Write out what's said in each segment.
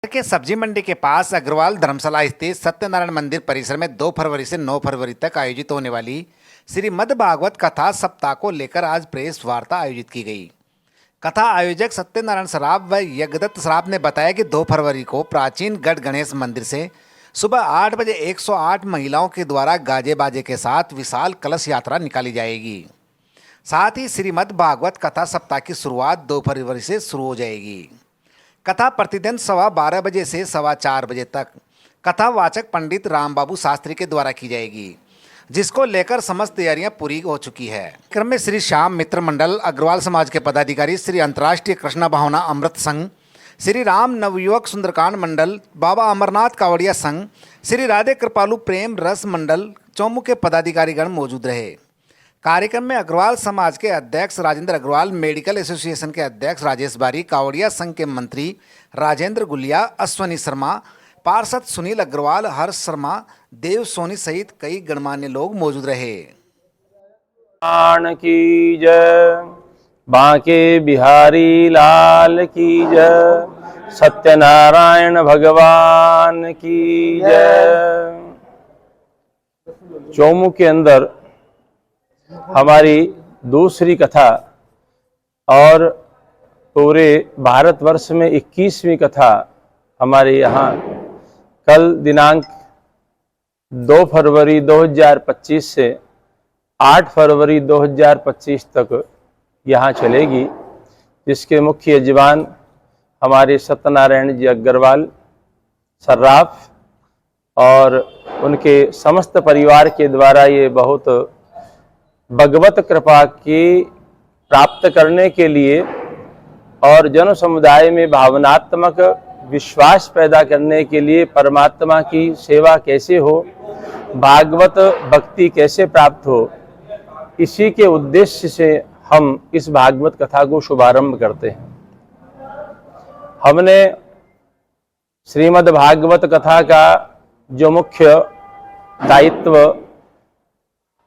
के सब्जी मंडी के पास अग्रवाल धर्मशाला स्थित सत्यनारायण मंदिर परिसर में 2 फरवरी से 9 फरवरी तक आयोजित होने वाली श्रीमद् भागवत कथा सप्ताह को लेकर आज प्रेस वार्ता आयोजित की गई। कथा आयोजक सत्यनारायण सराफ व यज्ञदत्त सराफ ने बताया कि 2 फरवरी को प्राचीन गढ़ गणेश मंदिर से सुबह 8 बजे 108 महिलाओं के द्वारा गाजे बाजे के साथ विशाल कलश यात्रा निकाली जाएगी। साथ ही श्रीमद् भागवत कथा सप्ताह की शुरुआत 2 फरवरी से शुरू हो जाएगी। कथा प्रतिदिन 12:15 बजे से 4:15 बजे तक कथावाचक पंडित रामबाबू शास्त्री के द्वारा की जाएगी, जिसको लेकर समस्त तैयारियां पूरी हो चुकी है। क्रम में श्री श्याम मित्र मंडल, अग्रवाल समाज के पदाधिकारी, श्री अंतर्राष्ट्रीय कृष्णा भावना अमृत संघ, श्री राम नवयुवक सुंदरकांड मंडल, बाबा अमरनाथ कावड़िया संघ, श्री राधे कृपालु प्रेम रस मंडल चौमू के पदाधिकारीगण मौजूद रहे। कार्यक्रम में अग्रवाल समाज के अध्यक्ष राजेंद्र अग्रवाल, मेडिकल एसोसिएशन के अध्यक्ष राजेश बारी, कावड़िया संघ के मंत्री राजेंद्र गुलिया, अश्वनी शर्मा, पार्षद सुनील अग्रवाल, हर्ष शर्मा, देव सोनी सहित कई गणमान्य लोग मौजूद रहे। की जय, बांके बिहारी लाल की जय, सत्यनारायण भगवान की जय। चौमू के अंदर हमारी दूसरी कथा और पूरे भारतवर्ष में 21वीं कथा हमारे यहाँ कल दिनांक 2 फरवरी 2025 से 8 फरवरी 2025 तक यहाँ चलेगी, जिसके मुख्य यजमान हमारे सत्यनारायण जी अग्रवाल सर्राफ और उनके समस्त परिवार के द्वारा ये बहुत भगवत कृपा की प्राप्त करने के लिए और जन समुदाय में भावनात्मक विश्वास पैदा करने के लिए परमात्मा की सेवा कैसे हो, भागवत भक्ति कैसे प्राप्त हो, इसी के उद्देश्य से हम इस भागवत कथा को शुभारंभ करते हैं। हमने श्रीमद् भागवत कथा का जो मुख्य दायित्व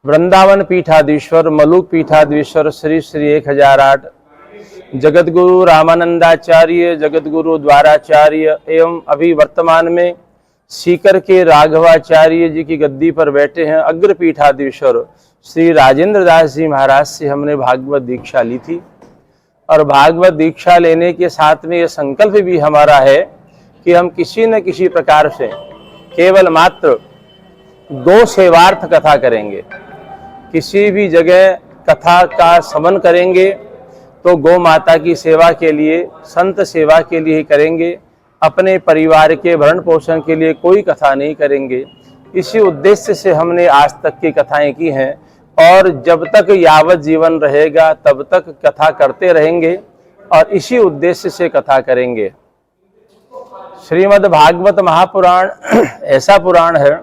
वृंदावन पीठाधीश्वर, मलुक पीठाधीश्वर श्री श्री 1008 जगतगुरु रामानंदाचार्य, जगतगुरु द्वाराचार्य एवं अभी वर्तमान में सीकर के राघवाचार्य जी की गद्दी पर बैठे हैं अग्र पीठाधीश्वर श्री राजेंद्र दास जी महाराज से हमने भागवत दीक्षा ली थी। और भागवत दीक्षा लेने के साथ में ये संकल्प भी हमारा है कि हम किसी न किसी प्रकार से केवल मात्र गो सेवार्थ कथा करेंगे। किसी भी जगह कथा का श्रवण करेंगे तो गौ माता की सेवा के लिए, संत सेवा के लिए ही करेंगे, अपने परिवार के भरण पोषण के लिए कोई कथा नहीं करेंगे। इसी उद्देश्य से हमने आज तक की कथाएं की हैं और जब तक यावत जीवन रहेगा तब तक कथा करते रहेंगे और इसी उद्देश्य से कथा करेंगे। श्रीमद् भागवत महापुराण ऐसा पुराण है,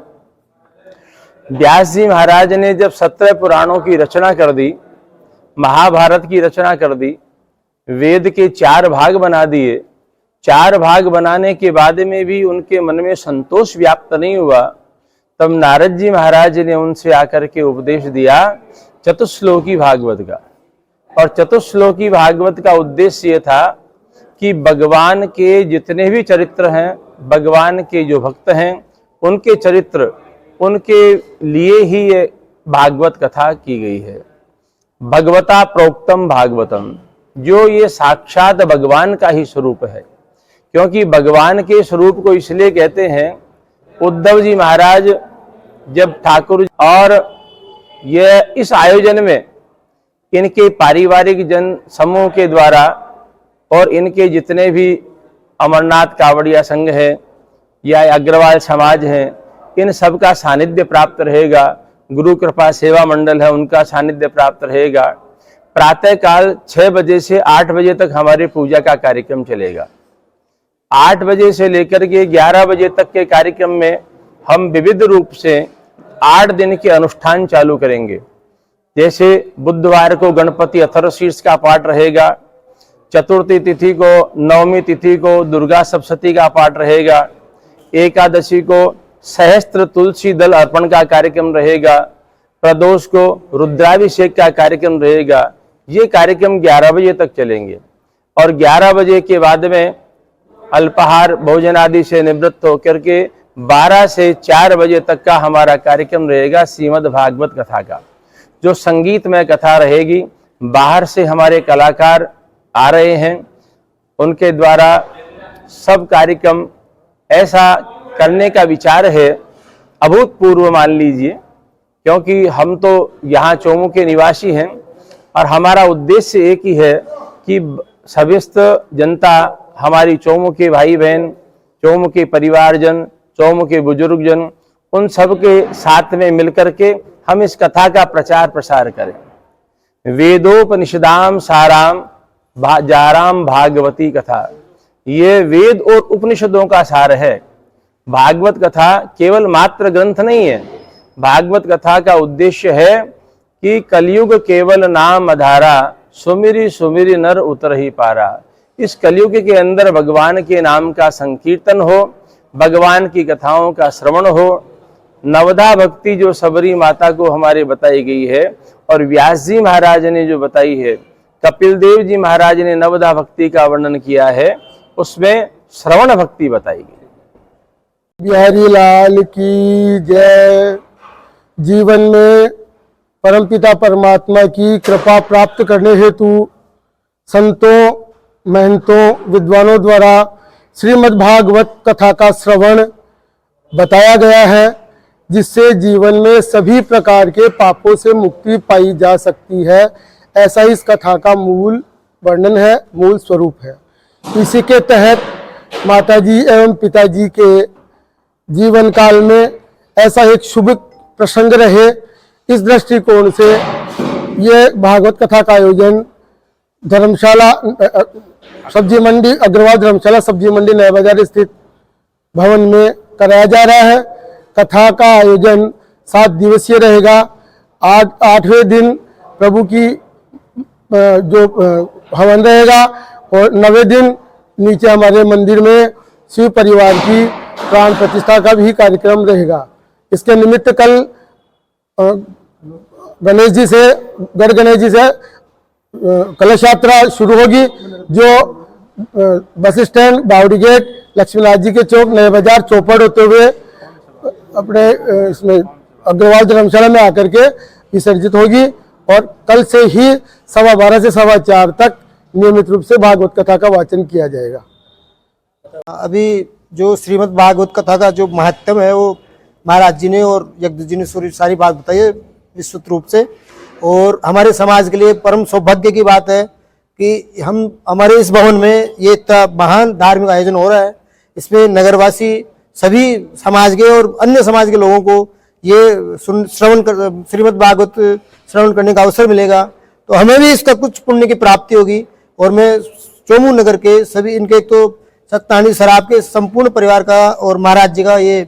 व्यास जी महाराज ने जब 17 पुराणों की रचना कर दी, महाभारत की रचना कर दी, वेद के 4 भाग बना दिए, 4 भाग बनाने के बाद में भी उनके मन में संतोष व्याप्त नहीं हुआ, तब नारद जी महाराज ने उनसे आकर के उपदेश दिया चतुश्लोकी भागवत का। और चतुश्लोकी भागवत का उद्देश्य ये था कि भगवान के जितने भी चरित्र हैं, भगवान के जो भक्त हैं, उनके चरित्र, उनके लिए ही ये भागवत कथा की गई है। भगवता प्रोक्तम भागवतम, जो ये साक्षात भगवान का ही स्वरूप है। क्योंकि भगवान के स्वरूप को इसलिए कहते हैं, उद्धव जी महाराज जब ठाकुर और ये इस आयोजन में इनके पारिवारिक जन समूह के द्वारा और इनके जितने भी अमरनाथ कावड़िया संघ है या अग्रवाल समाज है, इन सब का सानिध्य प्राप्त रहेगा। गुरु कृपा सेवा मंडल है, उनका सानिध्य प्राप्त रहेगा। प्रातः काल 6 बजे से 8 बजे तक हमारे पूजा का कार्यक्रम चलेगा। 8 बजे से लेकर के 11 बजे तक के कार्यक्रम में हम विविध रूप से 8 दिन के अनुष्ठान चालू करेंगे। जैसे बुधवार को गणपति अथर्वशीर्ष का पाठ रहेगा, चतुर्थी तिथि को, नवमी तिथि को दुर्गा सप्तशती का पाठ रहेगा, एकादशी को सहस्त्र तुलसी दल अर्पण का कार्यक्रम रहेगा, प्रदोष को रुद्राभिषेक का कार्यक्रम रहेगा। ये कार्यक्रम 11 बजे तक चलेंगे और 11 बजे के बाद में अल्पाहार भोजन आदि से निवृत्त होकर के 12 से 4 बजे तक का हमारा कार्यक्रम रहेगा श्रीमद् भागवत कथा का, जो संगीतमय कथा रहेगी। बाहर से हमारे कलाकार आ रहे हैं, उनके द्वारा सब कार्यक्रम ऐसा करने का विचार है, अभूतपूर्व मान लीजिए, क्योंकि हम तो यहाँ चोमू के निवासी हैं और हमारा उद्देश्य एक ही है कि समस्त जनता, हमारी चोमू के भाई बहन, चोमू के परिवारजन, चोमू के बुजुर्गजन, उन सब के साथ में मिलकर के हम इस कथा का प्रचार प्रसार करें। वेदोपनिषदाम साराम जाराम भागवती कथा, ये वेद और उपनिषदों का सार है। भागवत कथा केवल मात्र ग्रंथ नहीं है। भागवत कथा का उद्देश्य है कि कलयुग केवल नाम आधारा, सुमिरी सुमिरी नर उतर ही पारा। इस कलयुग के अंदर भगवान के नाम का संकीर्तन हो, भगवान की कथाओं का श्रवण हो। नवधा भक्ति जो सबरी माता को हमारे बताई गई है और व्यास जी महाराज ने जो बताई है, कपिल देव जी महाराज ने नवधा भक्ति का वर्णन किया है, उसमें श्रवण भक्ति बताई गई। बिहारी लाल की जय। जीवन में परमपिता परमात्मा की कृपा प्राप्त करने हेतु संतों, महंतों, विद्वानों द्वारा श्रीमद् भागवत कथा का श्रवण बताया गया है, जिससे जीवन में सभी प्रकार के पापों से मुक्ति पाई जा सकती है। ऐसा इस कथा का मूल वर्णन है, मूल स्वरूप है। इसी के तहत माताजी एवं पिताजी के जीवन काल में ऐसा एक शुभ प्रसंग रहे, इस दृष्टिकोण से ये भागवत कथा का आयोजन धर्मशाला सब्जी मंडी, अग्रवाल धर्मशाला सब्जी मंडी नया बाजार स्थित भवन में कराया जा रहा है। कथा का आयोजन 7 दिवसीय रहेगा। 8वें दिन प्रभु की जो हवन रहेगा और 9वें दिन नीचे हमारे मंदिर में शिव परिवार की प्राण प्रतिष्ठा का भी कार्यक्रम रहेगा। इसके निमित्त कल गणेश जी से कलश यात्रा शुरू होगी, जो बस स्टैंड, बावड़ी गेट, लक्ष्मीनाथ जी के चौक, नए बाजार, चौपड़ होते हुए अपने इसमें अग्रवाल धर्मशाला में आकर के विसर्जित होगी और कल से ही 12:15 से 4:15 तक नियमित रूप से भागवत कथा का वाचन किया जाएगा। अभी जो श्रीमद् भागवत कथा का जो महत्व है वो महाराज जी ने और यज्ञ जी ने सारी बात बताई है विस्तृत रूप से। और हमारे समाज के लिए परम सौभाग्य की बात है कि हमारे इस भवन में ये इतना महान धार्मिक आयोजन हो रहा है। इसमें नगरवासी सभी समाज के और अन्य समाज के लोगों को ये श्रीमद् भागवत श्रवण करने का अवसर मिलेगा, तो हमें भी इसका कुछ पुण्य की प्राप्ति होगी। और मैं चोमू नगर के सभी, इनके एक तो सत्यनारायण सराफ के संपूर्ण परिवार का और महाराज जी का ये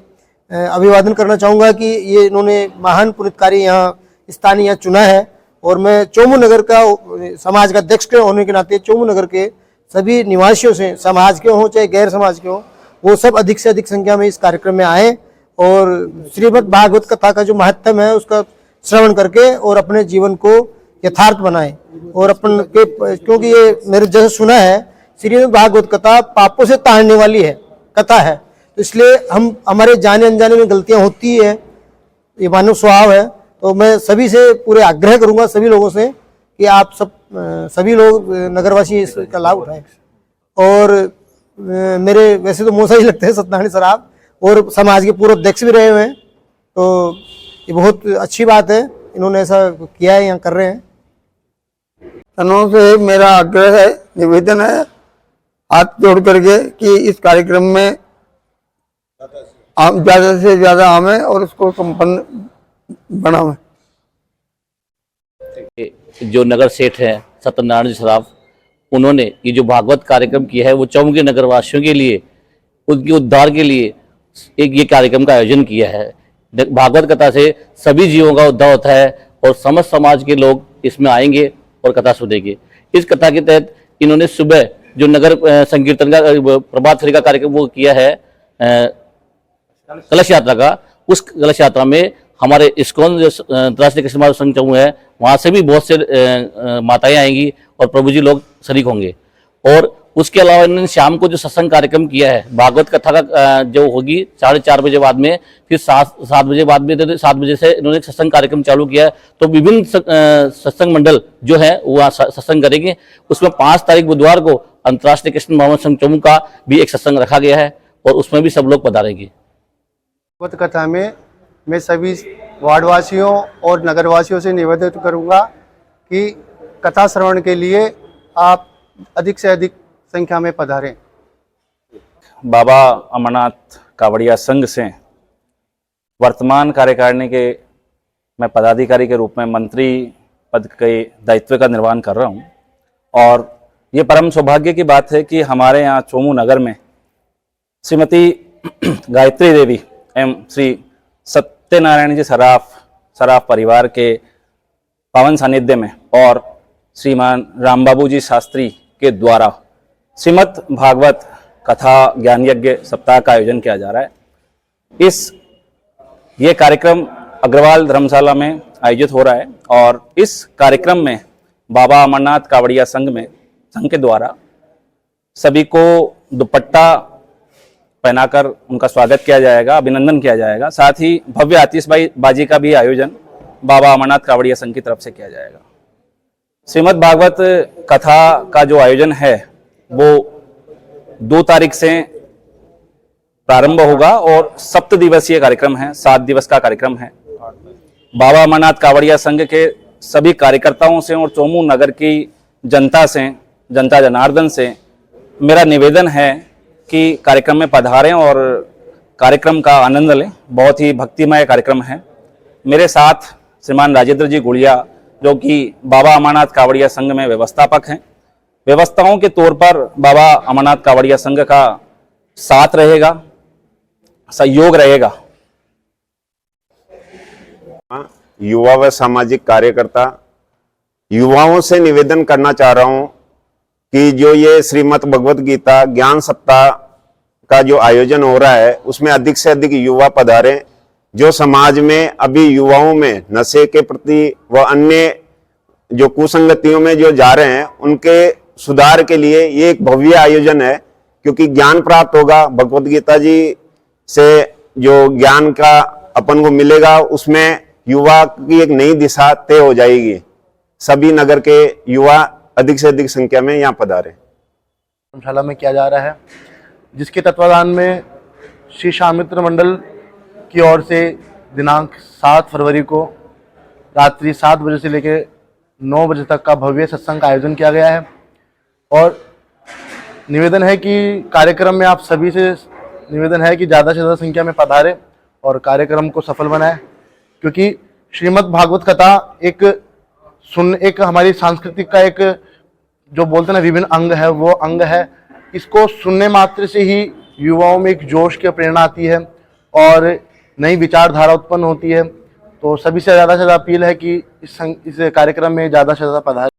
अभिवादन करना चाहूँगा कि ये इन्होंने महान पुण्यकारी यहाँ स्थानीय यहाँ चुना है। और मैं चोमू नगर का समाज का अध्यक्ष के होने के नाते चोमू नगर के सभी निवासियों से, समाज के हों चाहे गैर समाज के हों, वो सब अधिक से अधिक संख्या में इस कार्यक्रम में आए और श्रीमद् भागवत कथा का जो महत्व है उसका श्रवण करके और अपने जीवन को यथार्थ बनाए। और अपन के, क्योंकि ये मेरे जैसे सुना है, श्रीमद् भागवत कथा पापों से ताड़ने वाली है कथा है, तो इसलिए हमारे जाने अनजाने में गलतियां होती है, ये मानव स्वभाव है। तो मैं सभी से पूरे आग्रह करूंगा सभी लोगों से कि आप सभी लोग नगरवासी इसका लाभ उठाएं। और मेरे वैसे तो मौसा ही लगते हैं सत्यनारायण सराफ और समाज के पूर्व अध्यक्ष भी रहे हुए हैं, तो ये बहुत अच्छी बात है, इन्होंने ऐसा किया है, यहाँ कर रहे हैं। से मेरा आग्रह है, निवेदन है, हाथ जोड़ करके कि इस कार्यक्रम में ज्यादा से ज्यादा आवे और उसको संपन्न बनावे। जो नगर सेठ हैं सत्यनारायण सराफ, उन्होंने ये जो भागवत कार्यक्रम किया है वो चोमू के नगरवासियों के लिए, उनके उद्धार के लिए एक ये कार्यक्रम का आयोजन किया है। भागवत कथा से सभी जीवों का उद्धार होता है और समस्त समाज के लोग इसमें आएंगे और कथा सुनेंगे। इस कथा के तहत इन्होंने सुबह जो नगर संकीर्तन का प्रभात फेरी का कार्यक्रम वो किया है कलश यात्रा का, उस कलश यात्रा में हमारे इस्कॉन जो अंतर्राष्ट्रीय कृष्ण महाराज संघ चोमू है वहाँ से भी बहुत से माताएं आएंगी और प्रभु जी लोग शरीक होंगे। और उसके अलावा इन्होंने शाम को जो सत्संग कार्यक्रम किया है, भागवत कथा का जो होगी 4:30 बजे बाद में, फिर 7 बजे बाद में 7 बजे से इन्होंने सत्संग कार्यक्रम चालू किया है। तो विभिन्न सत्संग मंडल जो है वो सत्संग करेंगे। उसमें 5 तारीख बुधवार को अंतर्राष्ट्रीय कृष्ण भागवत संघ चौमू का भी एक सत्संग रखा गया है और उसमें भी सब लोग पधारेंगे। भागवत कथा में मैं सभी वार्डवासियों और नगरवासियों से निवेदन करूंगा कि कथा श्रवण के लिए आप अधिक से अधिक संख्या में पधारें। बाबा अमरनाथ कावड़िया संघ से वर्तमान कार्यकारिणी के मैं पदाधिकारी के रूप में मंत्री पद के दायित्व का निर्वहन कर रहा हूं और ये परम सौभाग्य की बात है कि हमारे यहाँ चोमू नगर में श्रीमती गायत्री देवी एवं श्री सत्यनारायण जी सराफ परिवार के पावन सानिध्य में और श्रीमान रामबाबू जी शास्त्री के द्वारा श्रीमद् भागवत कथा ज्ञान यज्ञ सप्ताह का आयोजन किया जा रहा है। ये कार्यक्रम अग्रवाल धर्मशाला में आयोजित हो रहा है और इस कार्यक्रम में बाबा अमरनाथ कावड़िया संघ के द्वारा सभी को दुपट्टा पहनाकर उनका स्वागत किया जाएगा, अभिनंदन किया जाएगा। साथ ही भव्य आतिशबाजी का भी आयोजन बाबा अमरनाथ कावड़िया संघ की तरफ से किया जाएगा। श्रीमद् भागवत कथा का जो आयोजन है वो 2 तारीख से प्रारंभ होगा और 7 दिवसीय कार्यक्रम है, 7 दिवस का कार्यक्रम है। बाबा अमरनाथ कावड़िया संघ के सभी कार्यकर्ताओं से और चोमू नगर की जनता जनार्दन से मेरा निवेदन है कि कार्यक्रम में पधारें और कार्यक्रम का आनंद लें। बहुत ही भक्तिमय कार्यक्रम है। मेरे साथ श्रीमान राजेंद्र जी गुड़िया जो कि बाबा अमरनाथ कावड़िया संघ में व्यवस्थापक हैं। व्यवस्थाओं के तौर पर बाबा अमरनाथ कावड़िया संघ का साथ रहेगा, सहयोग रहेगा। युवा व सामाजिक कार्यकर्ता युवाओं से निवेदन करना चाह रहा हूं कि जो ये श्रीमद् भगवत गीता ज्ञान सप्ताह का जो आयोजन हो रहा है उसमें अधिक से अधिक युवा पधारें। जो समाज में अभी युवाओं में नशे के प्रति व अन्य जो कुसंगतियों में जो जा रहे हैं उनके सुधार के लिए ये एक भव्य आयोजन है, क्योंकि ज्ञान प्राप्त होगा। भगवत गीता जी से जो ज्ञान का अपन को मिलेगा उसमें युवा की एक नई दिशा तय हो जाएगी। सभी नगर के युवा अधिक से अधिक संख्या में यहाँ पधारे। धर्मशाला में किया जा रहा है, जिसके तत्वाधान में श्री शामित्र मंडल की ओर से दिनांक 7 फरवरी को रात्रि 7 बजे से लेकर 9 बजे तक का भव्य सत्संग का आयोजन किया गया है। और निवेदन है कि कार्यक्रम में आप सभी से निवेदन है कि ज़्यादा से ज़्यादा संख्या में पधारें और कार्यक्रम को सफल बनाएं, क्योंकि श्रीमद् भागवत कथा एक हमारी सांस्कृतिक का एक जो बोलते हैं ना विभिन्न अंग है, वो अंग है। इसको सुनने मात्र से ही युवाओं में एक जोश की प्रेरणा आती है और नई विचारधारा उत्पन्न होती है। तो सभी से ज़्यादा अपील है कि इस कार्यक्रम में ज़्यादा से ज़्यादा पधारें।